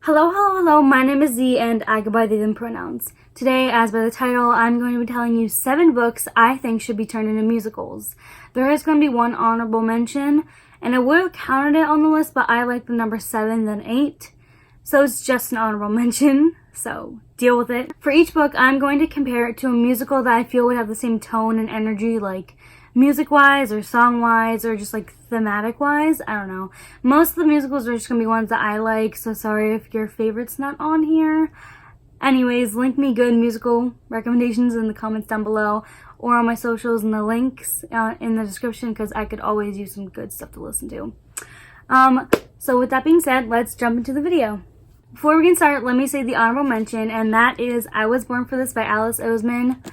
Hello, my name is Z and I go by they, them pronouns. Today, as by the title, I'm going to be telling you 7 books I think should be turned into musicals. There is going to be one honorable mention, and I would have counted it on the list, but I like the number 7 than 8, so it's just an honorable mention, so deal with it. For each book, I'm going to compare it to a musical that I feel would have the same tone and energy, like music-wise or song-wise or just like thematic-wise. I don't know. Most of the musicals are just gonna be ones that I like, so sorry if your favorite's not on here. Anyways, link me good musical recommendations in the comments down below or on my socials and the links in the description, because I could always use some good stuff to listen to. So with that being said, let's jump into the video. Before we get started, let me say the honorable mention, and that is I Was Born for This by Alice Oseman.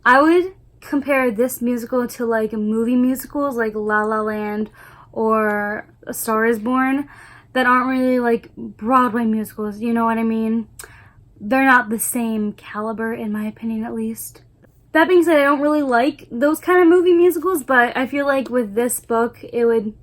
I would compare this musical to like movie musicals like La La Land or A Star Is Born that aren't really like Broadway musicals, you know what I mean? They're not the same caliber, in my opinion at least. That being said, I don't really like those kind of movie musicals, but I feel like with this book it would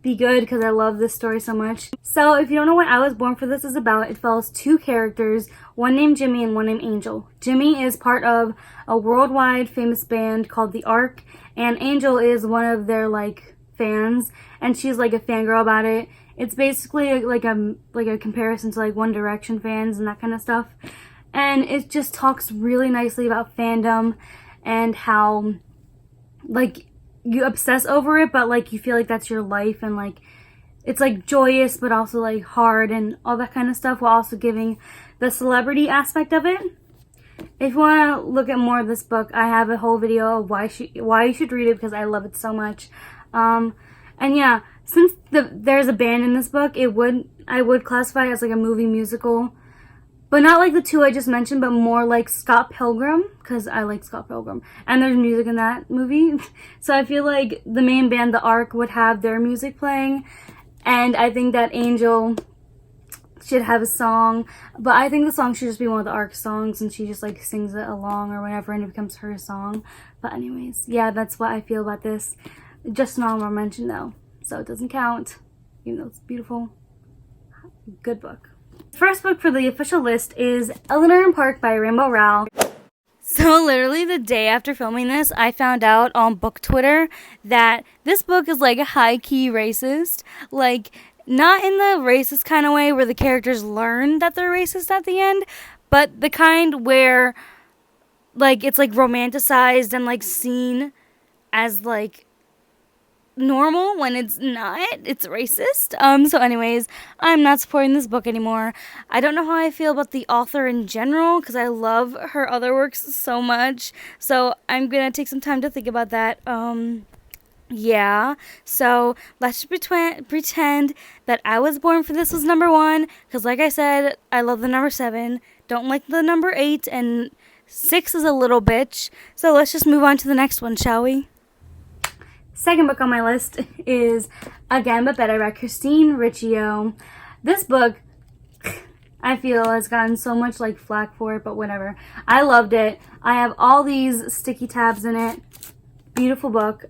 be good because I love this story so much. So if you don't know what I Was Born for This is about, it follows 2 characters, one named Jimmy and one named Angel. Jimmy is part of a worldwide famous band called The Ark, and Angel is one of their like fans, and she's like a fangirl about it. It's basically like a comparison to like One Direction fans and that kind of stuff. And it just talks really nicely about fandom and how like you obsess over it, but like you feel like that's your life, and like it's like joyous but also like hard and all that kind of stuff, while also giving the celebrity aspect of it. If you want to look at more of this book, I have a whole video of why you should read it, because I love it so much. And yeah, since there's a band in this book, I would classify it as like a movie musical, but not like the 2 I just mentioned, but more like Scott Pilgrim, because I like Scott Pilgrim, and there's music in that movie. So I feel like the main band, The Ark, would have their music playing, and I think that Angel should have a song, but I think the song should just be one of the Ark songs, and she just like sings it along or whatever, and it becomes her song. But anyways, yeah, that's what I feel about this. Just an honorable mention though, so it doesn't count, even though it's beautiful. Good book. First book for the official list is Eleanor and Park by Rainbow Rowell. So literally the day after filming this, I found out on book Twitter that this book is like a high-key racist. Like, not in the racist kind of way where the characters learn that they're racist at the end, but the kind where like it's like romanticized and like seen as like normal when it's not. It's racist. So anyways, I'm not supporting this book anymore. I don't know how I feel about the author in general, because I love her other works so much, so I'm gonna take some time to think about that. Yeah, so let's pretend that I Was Born for This was number 1, because like I said, I love the number 7, don't like the number 8, and 6 is a little bitch. So let's just move on to the next one, shall we? Second book on my list is Again But Better by Christine Riccio. This book, I feel, has gotten so much like flack for it, but whatever. I loved it. I have all these sticky tabs in it. Beautiful book.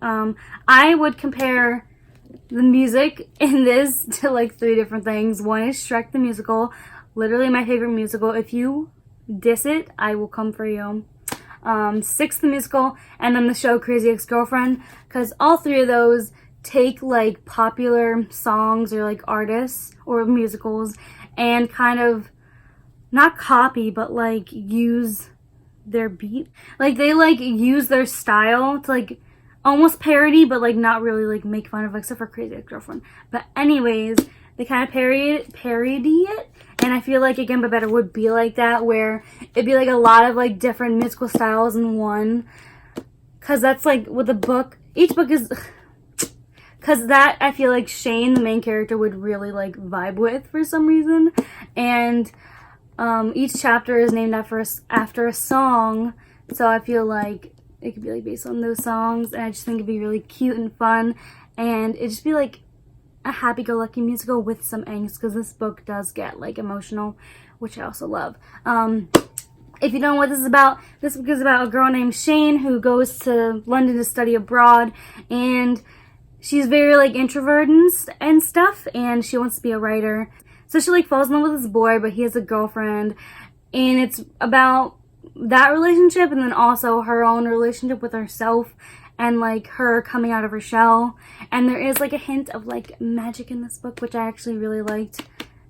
I would compare the music in this to like 3 different things. One is Shrek the musical, literally my favorite musical. If you diss it, I will come for you. 6 the musical, and then the show Crazy Ex-Girlfriend, because all 3 of those take like popular songs or like artists or musicals and kind of not copy, but like use their beat. Like they like use their style to like almost parody, but like not really like make fun of, except for Crazy Ex-Girlfriend. But anyways, they kind of parody it, and I feel like Again But Better would be like that, where it'd be like a lot of like different musical styles in one, because that's like what the book, each book is, because that I feel like Shane, the main character, would really like vibe with for some reason. And each chapter is named after a song, so I feel like it could be like based on those songs, and I just think it'd be really cute and fun, and it'd just be like a happy-go-lucky musical with some angst, because this book does get like emotional, which I also love. If you don't know what this is about, this book is about a girl named Shane who goes to London to study abroad, and she's very like introverted and stuff, and she wants to be a writer. So she like falls in love with this boy, but he has a girlfriend, and it's about that relationship and then also her own relationship with herself and like her coming out of her shell. And there is like a hint of like magic in this book, which I actually really liked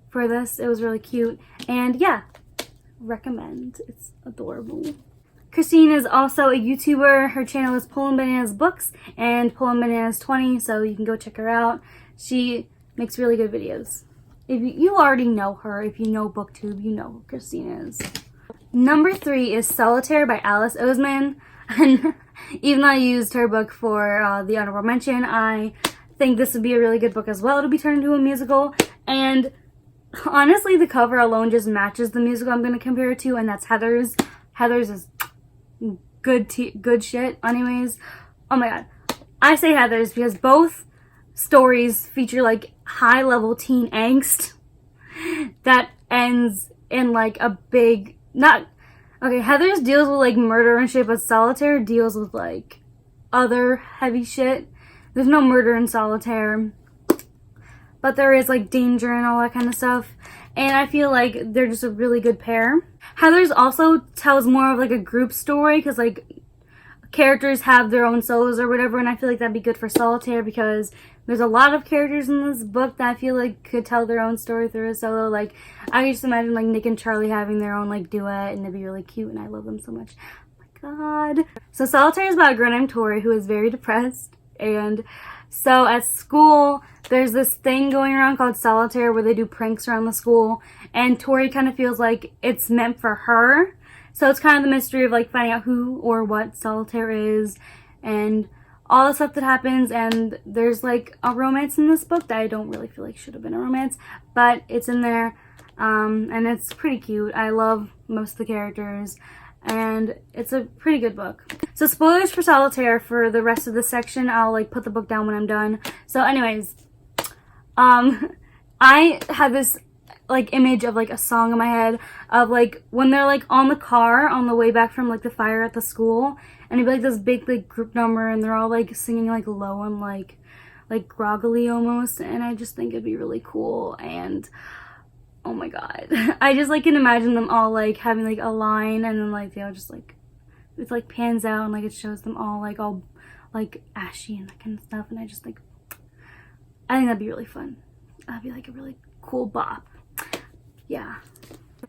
for this. It was really cute, and yeah, recommend. It's adorable. Christine is also a YouTuber. Her channel is Pullin' Bananas Books and Pullin' Bananas 20, so you can go check her out. She makes really good videos. If you already know her, if you know BookTube, you know who Christine is. Number 3 is Solitaire by Alice Oseman. And even though I used her book for the honorable mention, I think this would be a really good book as well to be turned into a musical. And honestly, the cover alone just matches the musical I'm going to compare it to, and that's Heathers. Heathers is good shit. Anyways, oh my god. I say Heathers because both stories feature like high level teen angst that ends in like a big, Heathers deals with like murder and shit, but Solitaire deals with like other heavy shit. There's no murder in Solitaire, but there is like danger and all that kind of stuff. And I feel like they're just a really good pair. Heathers also tells more of like a group story because like characters have their own solos or whatever, and I feel like that'd be good for Solitaire because there's a lot of characters in this book that I feel like could tell their own story through a solo. Like, I can just imagine like Nick and Charlie having their own like duet, and it'd be really cute, and I love them so much. Oh my god. So Solitaire is about a girl named Tori who is very depressed, and so at school there's this thing going around called Solitaire where they do pranks around the school, and Tori kind of feels like it's meant for her. So it's kind of the mystery of like finding out who or what Solitaire is and all the stuff that happens. And there's like a romance in this book that I don't really feel like should have been a romance, but it's in there, and it's pretty cute. I love most of the characters, and it's a pretty good book. So spoilers for Solitaire for the rest of this section. I'll like put the book down when I'm done. So anyways, I had this like image of like a song in my head of like when they're like on the car on the way back from like the fire at the school, and it'd be like this big like group number, and they're all like singing like low and like groggily almost, and I just think it'd be really cool. And oh my god, I just like can imagine them all like having like a line, and then like they all just like it like pans out and like it shows them all like ashy and that kind of stuff, and I just think that'd be really fun. That'd be like a really cool bop. Yeah.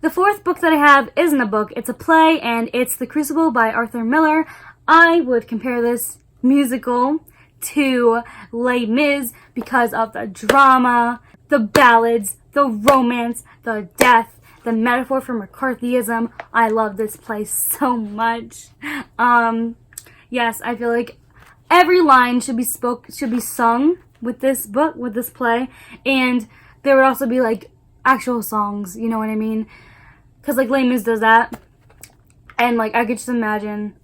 The fourth book that I have isn't a book, it's a play, and it's The Crucible by Arthur Miller. I would compare this musical to Les Mis because of the drama, the ballads, the romance, the death, the metaphor for McCarthyism. I love this play so much. Yes, I feel like every line should be sung with this book, with this play, and there would also be like actual songs, you know what I mean? Because like Les Mis does that, and like I could just imagine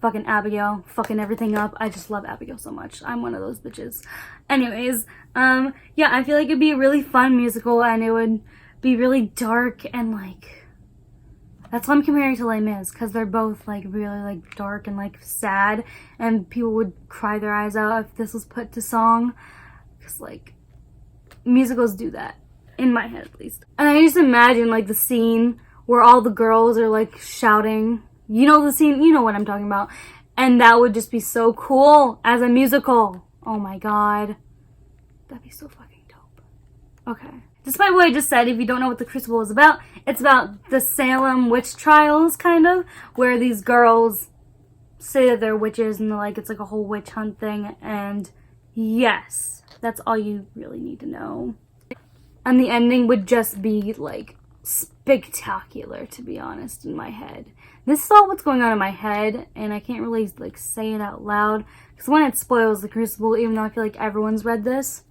fucking Abigail fucking everything up. I just love Abigail so much. I'm one of those bitches. Anyways, yeah, I feel like it'd be a really fun musical, and it would be really dark, and like that's what I'm comparing to Les Mis, because they're both like really like dark and like sad, and people would cry their eyes out if this was put to song, because like musicals do that. In my head, at least. And I just imagine, like, the scene where all the girls are, like, shouting. You know the scene? You know what I'm talking about. And that would just be so cool as a musical. Oh, my God. That'd be so fucking dope. Okay. Despite what I just said, if you don't know what The Crucible is about, it's about the Salem witch trials, kind of, where these girls say that they're witches, and like it's like a whole witch hunt thing. And yes, that's all you really need to know. And the ending would just be, like, spectacular, to be honest, in my head. This is all what's going on in my head, and I can't really, like, say it out loud. Because one, it spoils The Crucible, even though I feel like everyone's read this.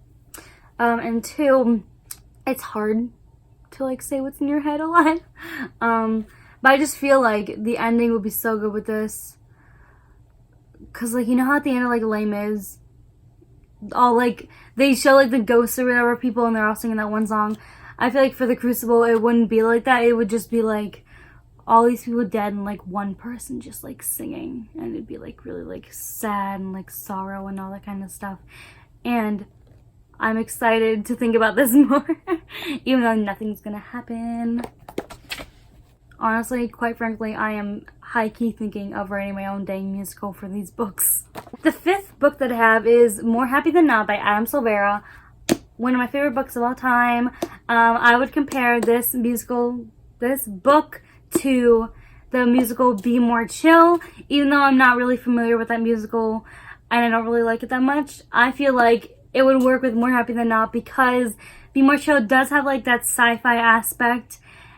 And two, it's hard to, like, say what's in your head a lot. But I just feel like the ending would be so good with this. Because, like, you know how at the end of, like, Les Mis, all like they show like the ghosts or whatever people, and they're all singing that one song. I feel like for The Crucible it wouldn't be like that. It would just be like all these people dead and like one person just like singing, and it'd be like really like sad and like sorrow and all that kind of stuff. And I'm excited to think about this more, even though nothing's gonna happen. Honestly, quite frankly, I am high-key thinking of writing my own dang musical for these books. The 5th book that I have is More Happy Than Not by Adam Silvera. One of my favorite books of all time. I would compare this book to the musical Be More Chill. Even though I'm not really familiar with that musical and I don't really like it that much, I feel like it would work with More Happy Than Not because Be More Chill does have like that sci-fi aspect,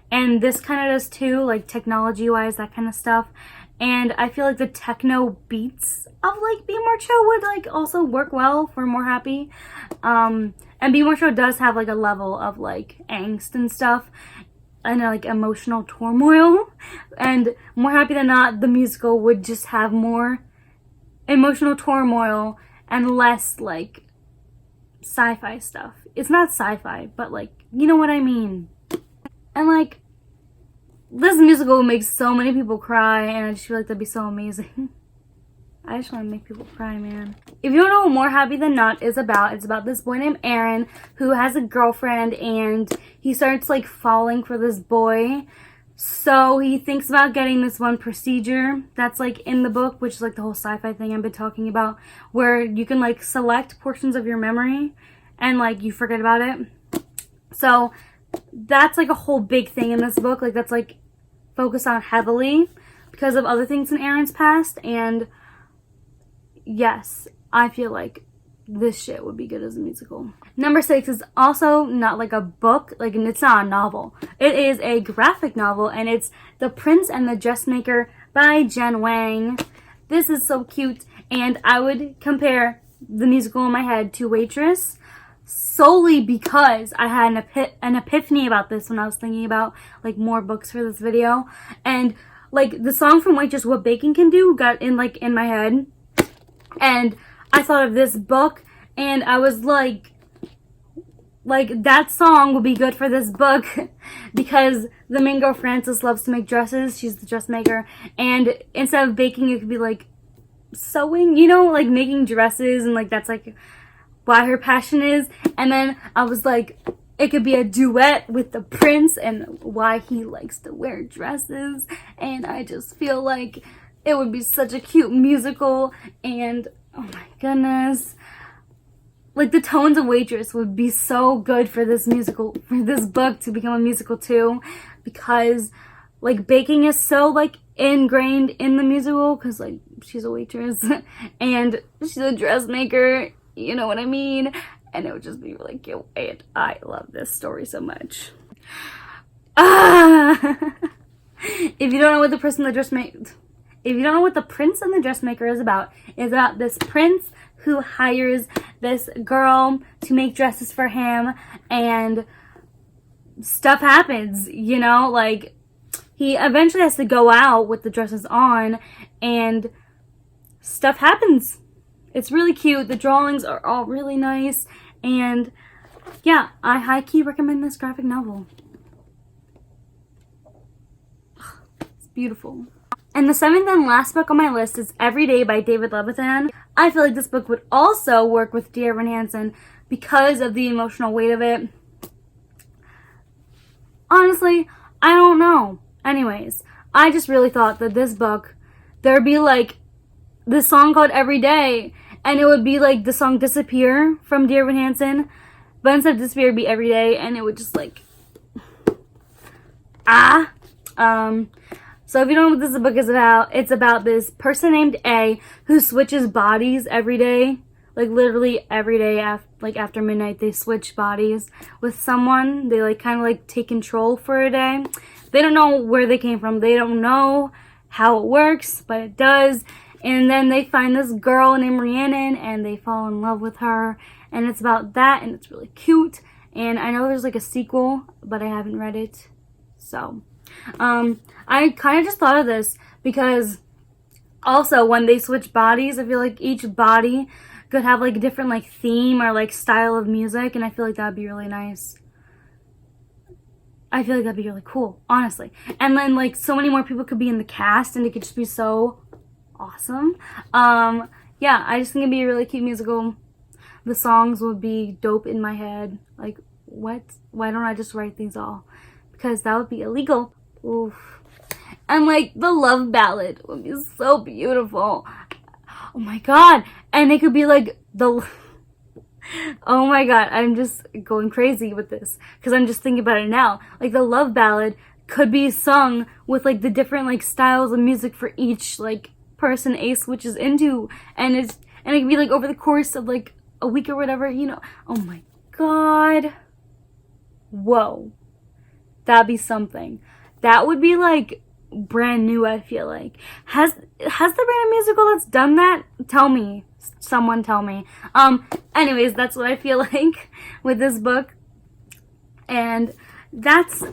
and this kind of does too, like technology-wise, that kind of stuff. And I feel like the techno beats of like Be More Chill would like also work well for More Happy. And Be More Chill does have like a level of like angst and stuff and like emotional turmoil. And More Happy Than Not, the musical, would just have more emotional turmoil and less like sci-fi stuff. It's not sci-fi, but like, you know what I mean. And like, this musical makes so many people cry, and I just feel like that'd be so amazing. I just want to make people cry, man. If you don't know what More Happy Than Not is about, it's about this boy named Aaron who has a girlfriend, and he starts like falling for this boy. So he thinks about getting this one procedure that's like in the book, which is like the whole sci-fi thing I've been talking about, where you can like select portions of your memory and like you forget about it. So that's like a whole big thing in this book. Like that's like focused on heavily because of other things in Aaron's past. And yes, I feel like this shit would be good as a musical. Number 6 is also not like a book, like, and it's not a novel. It is a graphic novel, and it's The Prince and the Dressmaker by Jen Wang. This is so cute, and I would compare the musical in my head to Waitress solely because I had an epiphany about this when I was thinking about like more books for this video. And like the song from Waitress, What Bacon Can Do, got in my head, and I thought of this book, and I was like that song would be good for this book because the main girl Frances loves to make dresses. She's the dressmaker, and instead of baking, it could be like sewing, you know, like making dresses, and like that's like why her passion is. And then I was like, it could be a duet with the prince and why he likes to wear dresses, and I just feel like it would be such a cute musical. And oh my goodness, like the tones of Waitress would be so good for this musical, for this book to become a musical too, because like baking is so like ingrained in the musical because like she's a waitress and she's a dressmaker, you know what I mean? And it would just be really cute, and I love this story so much. If you don't know what The Prince and the Dressmaker is about, it's about this prince who hires this girl to make dresses for him, and stuff happens, you know, like he eventually has to go out with the dresses on, and stuff happens. It's really cute. The drawings are all really nice, and yeah, I high-key recommend this graphic novel. It's beautiful. And the 7th and last book on my list is Every Day by David Levitan. I feel like this book would also work with Dear Evan Hansen because of the emotional weight of it. Honestly, I don't know. Anyways, I just really thought that this book, there'd be like this song called Every Day, and it would be like the song Disappear from Dear Evan Hansen, but instead of Disappear, it'd be Every Day, and it would just like, so if you don't know what this book is about, it's about this person named A who switches bodies every day. Like literally every day after midnight, they switch bodies with someone. They like kind of like take control for a day. They don't know where they came from. They don't know how it works, but it does. And then they find this girl named Rhiannon, and they fall in love with her. And it's about that, and it's really cute. And I know there's like a sequel, but I haven't read it. So, I kind of just thought of this because also when they switch bodies, I feel like each body could have like a different like theme or like style of music, and I feel like that would be really nice. I feel like that'd be really cool, honestly. And then like so many more people could be in the cast, and it could just be so awesome. Yeah, I just think it'd be a really cute musical. the songs would be dope in my head. Like, what? Why don't I just write these all? Because that would be illegal. Oof. And like the love ballad would be so beautiful. Oh my god. And it could be like the oh my god, I'm just going crazy with this because I'm just thinking about it now. Like the love ballad could be sung with like the different like styles of music for each like person A switches into, and it could be like over the course of like a week or whatever, you know. Oh my god. Whoa. That'd be something. That would be like brand new, I feel like. Has there been a musical that's done that? Tell me. Someone tell me. Anyways, that's what I feel like with this book. And that's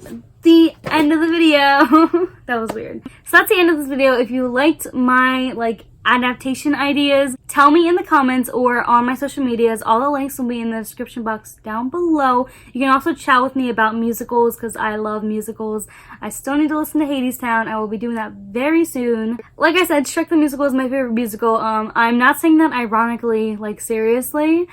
the end of the video. That was weird. So that's the end of this video. If you liked my like adaptation ideas, tell me in the comments or on my social medias. All the links will be in the description box down below. You can also chat with me about musicals because I love musicals. I still need to listen to Hadestown. I will be doing that very soon. Like I said, Shrek the Musical is my favorite musical. I'm not saying that ironically, like seriously.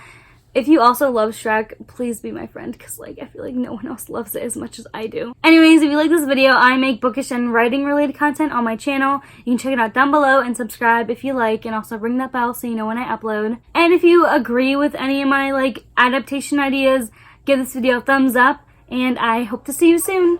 If you also love Shrek, please be my friend because like I feel like no one else loves it as much as I do. Anyways, if you like this video, I make bookish and writing related content on my channel. You can check it out down below and subscribe if you like, and also ring that bell so you know when I upload. And if you agree with any of my like adaptation ideas, give this video a thumbs up, and I hope to see you soon.